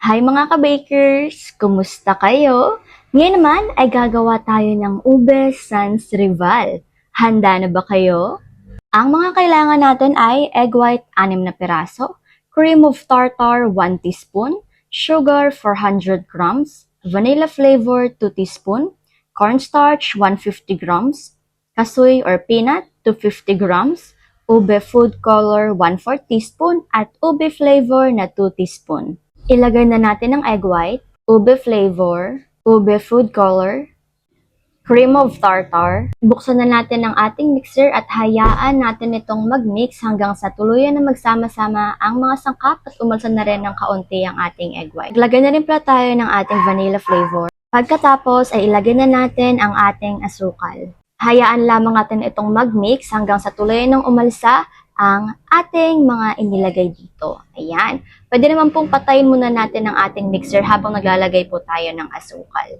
Hi mga ka-bakers! Kumusta kayo? Ngayon naman ay gagawa tayo ng ube sans rival. Handa na ba kayo? Ang mga kailangan natin ay egg white 6 na piraso, cream of tartar 1 teaspoon, sugar 400 grams, vanilla flavor 2 teaspoon, cornstarch 150 grams, kasoy or peanut 250 grams, ube food color 1/4 teaspoon at ube flavor na 2 teaspoon. Ilagay na natin ang egg white, ube flavor, ube food color, cream of tartar. Buksan na natin ang ating mixer at hayaan natin itong mag-mix hanggang sa tuluyan na magsama-sama ang mga sangkap at umalsan na rin ng kaunti ang ating egg white. Ilagay na rin pala tayo ng ating vanilla flavor. Pagkatapos ay ilagay na natin ang ating asukal. Hayaan lamang natin itong mag-mix hanggang sa tuluyan ng umalsa ang ating mga inilagay dito. Ayan. Pwede naman pong patayin muna natin ang ating mixer habang naglalagay po tayo ng asukal.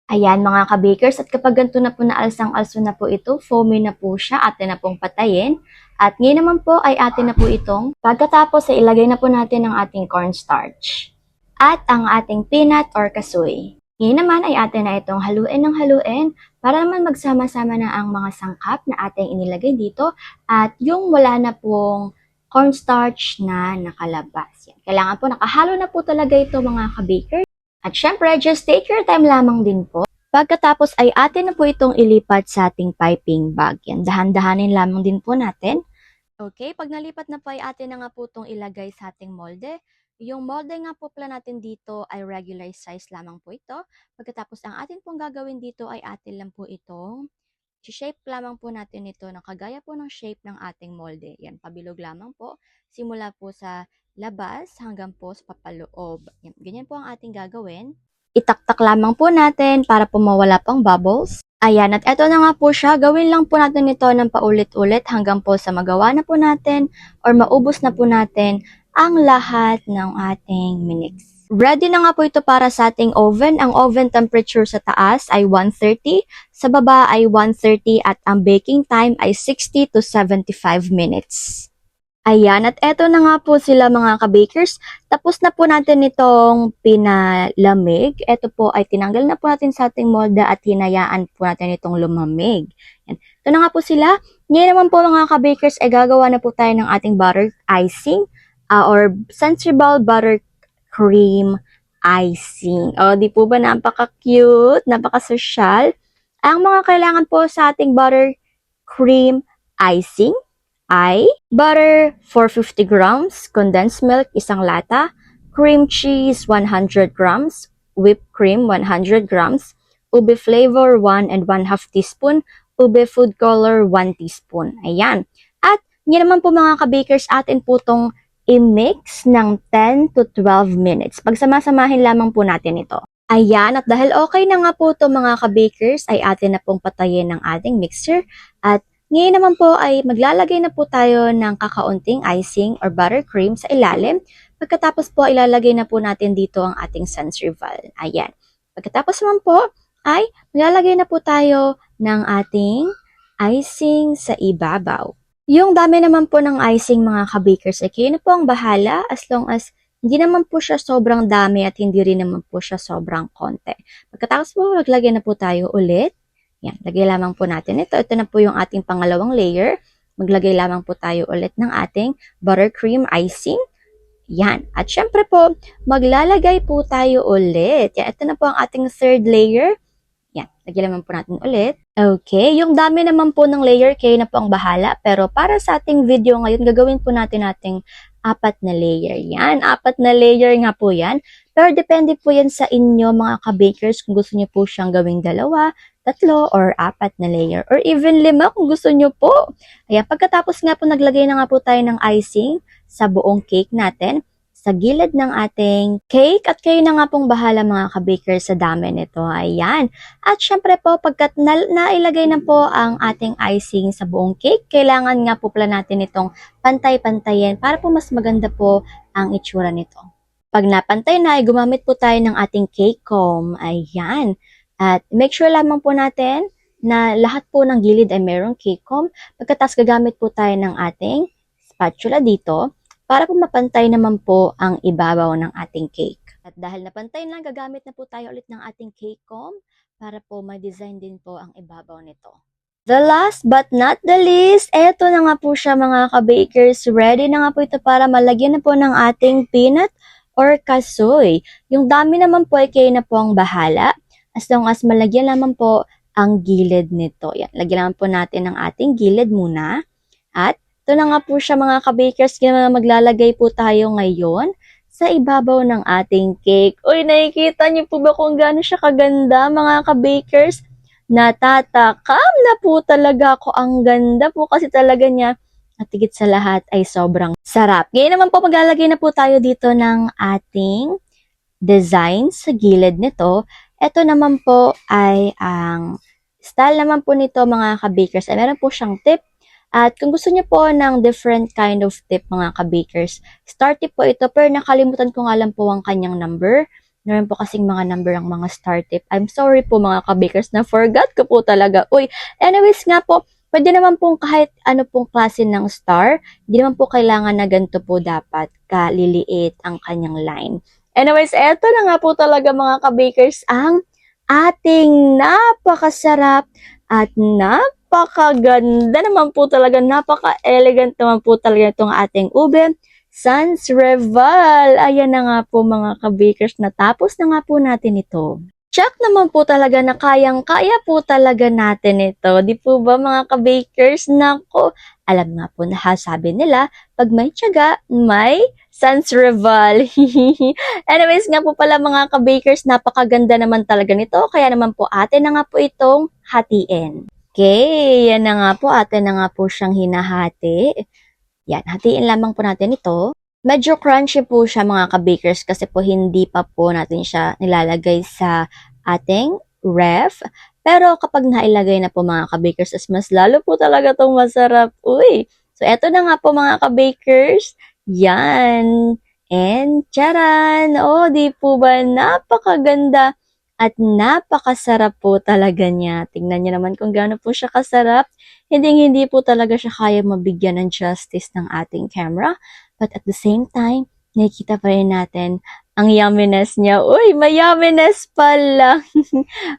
Ayan mga ka-bakers, at kapag ganito na po naalsang-also na po ito, foamy na po siya, atin na pong patayin. At ngayon naman po ay atin na po itong pagkatapos ay ilagay na po natin ang ating cornstarch at ang ating peanut or kasoy. Ngayon naman ay atin na itong haluin ng haluin para naman magsama-sama na ang mga sangkap na ating inilagay dito at yung wala na pong cornstarch na nakalabas. Yan. Kailangan po nakahalo na po talaga ito mga ka-baker. At syempre, just take your time lamang din po. Pagkatapos ay atin na po itong ilipat sa ating piping bag. Yan, dahan-dahanin lamang din po natin. Okay, pag nalipat na po ay atin na nga po itong ilagay sa ating molde. Yung molde nga po pala natin dito ay regular size lamang po ito. Pagkatapos ang atin pong gagawin dito ay atin lang po itong shape lamang po natin ito na kagaya po ng shape ng ating molde. Yan, pabilog lamang po. Simula po sa labas hanggang po sa papaloob. Yan, ganyan po ang ating gagawin. Itaktak lamang po natin para po mawala pang bubbles. Ayan, at eto na nga po siya. Gawin lang po natin ito ng paulit-ulit hanggang po sa magawa na po natin or maubos na po natin ang lahat ng ating minix. Ready na nga po ito para sa ating oven. Ang oven temperature sa taas ay 130, sa baba ay 130 at ang baking time ay 60 to 75 minutes. Ayan, at eto na nga po sila mga ka-bakers. Tapos na po natin itong pinalamig. Ito po ay tinanggal na po natin sa ating molde at hinayaan po natin itong lumamig. Yan. Ito na nga po sila. Ngayon naman po mga ka-bakers ay gagawa na po tayo ng ating butter icing or sensible buttercream icing. O, di po ba napaka-cute, napaka-social? Ang mga kailangan po sa ating buttercream icing ay butter 450 grams, condensed milk 1 lata, cream cheese 100 grams, whipped cream 100 grams, ube flavor 1 and 1/2 teaspoon, ube food color 1 teaspoon. Ayan. At ngayon naman po mga ka-bakers, atin po itong i-mix ng 10 to 12 minutes. Pagsama-samahin lamang po natin ito. Ayan, at dahil okay na nga po ito mga ka-bakers, ay atin na pong patayin ng ating mixer. At ngayon naman po ay maglalagay na po tayo ng kakaunting icing or buttercream sa ilalim. Pagkatapos po, ilalagay na po natin dito ang ating sans rival. Ayan. Pagkatapos naman po, ay maglalagay na po tayo ng ating icing sa ibabaw. Yung dami naman po ng icing mga ka-bakers, ay kayo na po ang bahala as long as hindi naman po siya sobrang dami at hindi rin naman po siya sobrang konti. Pagkatapos po, maglagay na po tayo ulit. Yan, lagay lamang po natin ito. Ito na po yung ating pangalawang layer. Maglagay lamang po tayo ulit ng ating buttercream icing. Yan. At syempre po, maglalagay po tayo ulit. Yan, ito na po ang ating third layer. Yan, lagay lamang po natin ulit. Okay, yung dami naman po ng layer, kayo na po ang bahala. Pero para sa ating video ngayon, gagawin po natin ating 4 na layer. Yan, 4 na layer nga po yan. Pero depende po yan sa inyo mga ka-bakers kung gusto nyo po siyang gawing 2, 3, or 4 na layer. Or even 5 kung gusto nyo po. Ayan, pagkatapos nga po naglagay na nga po tayo ng icing sa buong cake natin, sa gilid ng ating cake. At kayo na nga pong bahala mga ka-bakers sa dami nito. Ayan. At syempre po, pagkat nailagay na po ang ating icing sa buong cake, kailangan nga po pala natin itong pantay-pantayin para po mas maganda po ang itsura nito. Pag napantay na, ay gumamit po tayo ng ating cake comb. Ayan. At make sure lamang po natin na lahat po ng gilid ay mayroong cake comb. Pagkatapos gagamit po tayo ng ating spatula dito para po mapantay naman po ang ibabaw ng ating cake. At dahil napantay na, gagamit na po tayo ulit ng ating cake comb para po ma-design din po ang ibabaw nito. The last but not the least, eto na nga po siya mga ka-bakers. Ready na nga po ito para malagyan na po ng ating peanut or kasoy. Yung dami naman po ay kayo na po ang bahala. As long as malagyan naman po ang gilid nito. Yan, lagyan naman po natin ang ating gilid muna. At ito na nga po siya mga ka-bakers. Maglalagay po tayo ngayon sa ibabaw ng ating cake. Uy, nakikita niyo po ba kung gaano siya kaganda mga ka-bakers? Natatakam na po talaga ako. Ang ganda po kasi talaga niya. At higit sa lahat ay sobrang sarap. Ngayon naman po maglalagay na po tayo dito ng ating design sa gilid nito. Ito naman po ay ang style naman po nito mga ka-bakers. Ay meron po siyang tip. At kung gusto niyo po ng different kind of tip mga ka-bakers, star tip po ito. Pero nakalimutan ko nga lang po ang kanyang number. Meron po kasing mga number ang mga star tip. I'm sorry po mga ka-bakers na forgot ko po talaga. Uy, anyways nga po, pwede naman pong kahit ano pong klase ng star. Hindi naman po kailangan na ganito po dapat kaliliit ang kanyang line. Anyways, eto na nga po talaga mga ka-bakers ang ating napakasarap at napakaganda naman po talaga. Napaka-elegant naman po talaga itong ating ube. Sans Rival. Ayan na nga po mga ka-bakers. Natapos na nga po natin ito. Check naman po talaga na kayang-kaya po talaga natin ito. Di po ba mga ka-bakers? Nako, alam nga po na sabi nila, pag may tiyaga, may Sans Rival. Anyways nga po pala mga ka-bakers, napakaganda naman talaga nito. Kaya naman po atin na nga po itong hatiin. Okay, yan na nga po. Atin na nga po siyang hinahati. Yan, hatiin lamang po natin ito. Medyo crunchy po siya mga ka-bakers kasi po hindi pa po natin siya nilalagay sa ating ref. Pero kapag nailagay na po mga ka-bakers, mas lalo po talaga itong masarap. Uy! So, eto na nga po mga ka-bakers. Yan. And, charan! Oh, di po ba napakaganda at napakasarap po talaga niya. Tingnan niyo naman kung gaano po siya kasarap. Hindi po talaga siya kaya mabigyan ng justice ng ating camera. But at the same time, nakikita pa rin natin ang yumminess niya. Uy, may yumminess pala.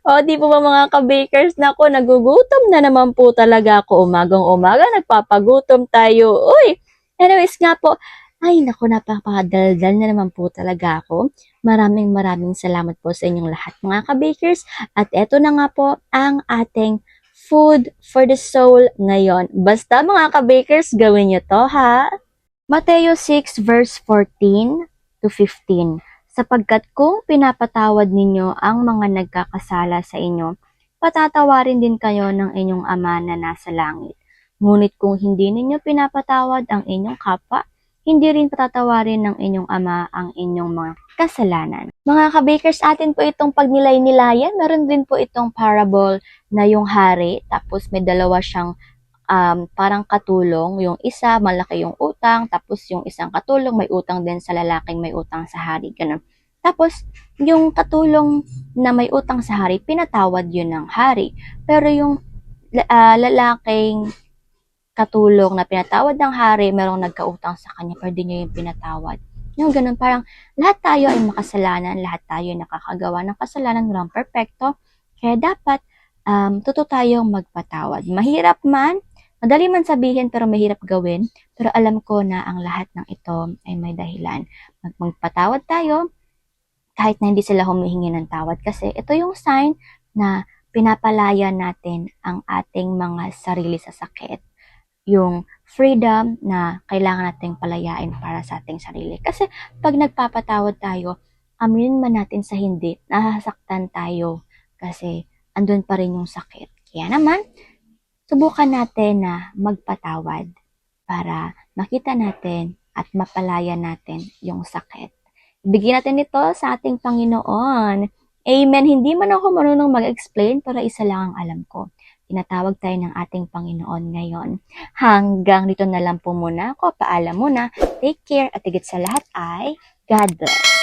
O, di po ba mga ka-bakers? Nako, nagugutom na naman po talaga ako. Umagang-umaga, nagpapagutom tayo. Uy, anyways nga po, ay nako, napakadaldal na naman po talaga ako. Maraming salamat po sa inyong lahat mga ka-bakers. At eto na nga po ang ating food for the soul ngayon. Basta mga ka-bakers, gawin nyo to ha. Mateo 6 verse 14 to 15. Sapagkat kung pinapatawad ninyo ang mga nagkakasala sa inyo, patatawarin din kayo ng inyong Ama na nasa langit. Ngunit kung hindi ninyo pinapatawad ang inyong kapwa, hindi rin patatawarin ng inyong Ama ang inyong mga kasalanan. Mga ka-bakers, atin po itong pagnilay-nilayan. Meron din po itong parable na yung hari, tapos may dalawa siyang parang katulong. Yung isa, malaki yung utang, tapos yung isang katulong, may utang din sa lalaking may utang sa hari. Ganun. Tapos, yung katulong na may utang sa hari, pinatawad yun ng hari. Pero yung lalaking katulong na pinatawad ng hari, merong nagkautang sa kanya, pero di niya yung pinatawad. Yung ganun, parang lahat tayo ay makasalanan, lahat tayo ay nakakagawa ng kasalanan, walang perfecto. Kaya dapat, totoo tayong magpatawad. Mahirap man, madali man sabihin pero mahirap gawin, pero alam ko na ang lahat ng ito ay may dahilan. Magpatawad tayo, kahit na hindi sila humihingi ng tawad, kasi ito yung sign na pinapalaya natin ang ating mga sarili sa sakit. Yung freedom na kailangan nating palayain para sa ating sarili. Kasi pag nagpapatawad tayo, aminin man natin sa hindi, nasasaktan tayo kasi andun pa rin yung sakit. Kaya naman, subukan natin na magpatawad para makita natin at mapalaya natin yung sakit. Ibigay natin ito sa ating Panginoon. Amen. Hindi man ako marunong mag-explain, pero isa lang ang alam ko. Tinatawag tayo ng ating Panginoon ngayon. Hanggang dito na lang po muna ako. Paalam muna. Take care at higit sa lahat ay God bless.